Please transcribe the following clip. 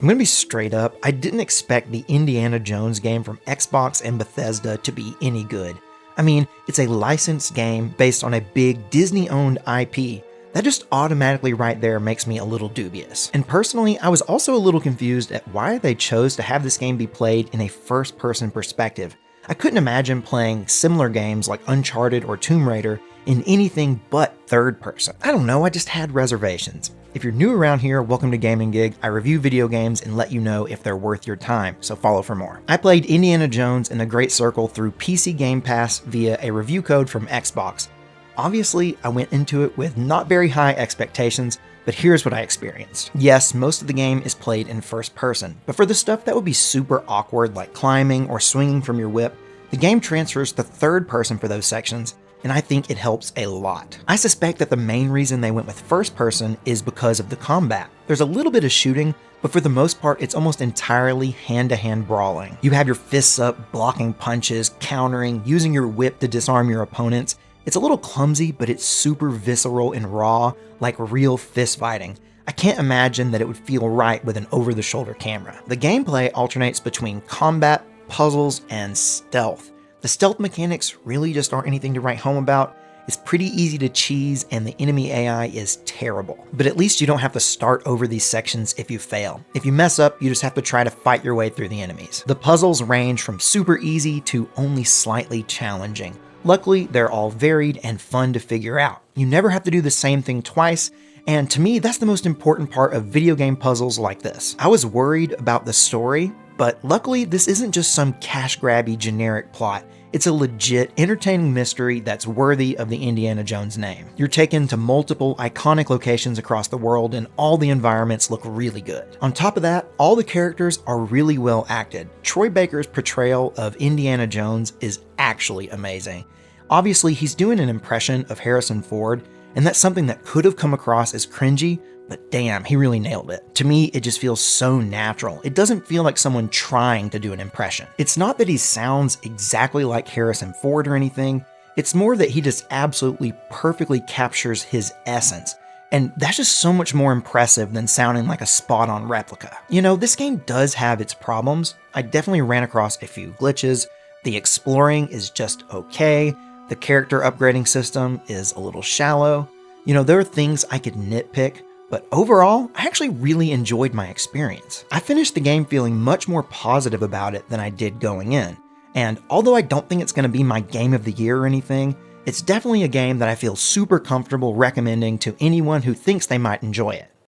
I'm gonna be straight up, I didn't expect the Indiana Jones game from Xbox and Bethesda to be any good. I mean, it's a licensed game based on a big Disney-owned IP. That just automatically right there makes me a little dubious. And personally, I was also a little confused at why they chose to have this game be played in a first-person perspective. I couldn't imagine playing similar games like Uncharted or Tomb Raider in anything but third person. I don't know, I just had reservations. If you're new around here, welcome to Gaming Gig. I review video games and let you know if they're worth your time, so follow for more. I played Indiana Jones and the Great Circle through PC Game Pass via a review code from Xbox. Obviously, I went into it with not very high expectations, but here's what I experienced. Yes, most of the game is played in first person, but for the stuff that would be super awkward like climbing or swinging from your whip, the game transfers to third person for those sections, and I think it helps a lot. I suspect that the main reason they went with first person is because of the combat. There's a little bit of shooting, but for the most part, it's almost entirely hand-to-hand brawling. You have your fists up, blocking punches, countering, using your whip to disarm your opponents. It's a little clumsy, but it's super visceral and raw, like real fist fighting. I can't imagine that it would feel right with an over-the-shoulder camera. The gameplay alternates between combat, puzzles, and stealth. The stealth mechanics really just aren't anything to write home about. It's pretty easy to cheese, and the enemy AI is terrible. But at least you don't have to start over these sections if you fail. If you mess up, you just have to try to fight your way through the enemies. The puzzles range from super easy to only slightly challenging. Luckily, they're all varied and fun to figure out. You never have to do the same thing twice, and to me, that's the most important part of video game puzzles like this. I was worried about the story, but luckily this isn't just some cash-grabby generic plot. It's a legit, entertaining mystery that's worthy of the Indiana Jones name. You're taken to multiple iconic locations across the world, and all the environments look really good. On top of that, all the characters are really well acted. Troy Baker's portrayal of Indiana Jones is actually amazing. Obviously, he's doing an impression of Harrison Ford, and that's something that could have come across as cringy, but damn, he really nailed it. To me, it just feels so natural. It doesn't feel like someone trying to do an impression. It's not that he sounds exactly like Harrison Ford or anything, it's more that he just absolutely perfectly captures his essence. And that's just so much more impressive than sounding like a spot-on replica. You know, this game does have its problems. I definitely ran across a few glitches. The exploring is just okay. The character upgrading system is a little shallow. You know, there are things I could nitpick, but overall, I actually really enjoyed my experience. I finished the game feeling much more positive about it than I did going in. And although I don't think it's going to be my game of the year or anything, it's definitely a game that I feel super comfortable recommending to anyone who thinks they might enjoy it.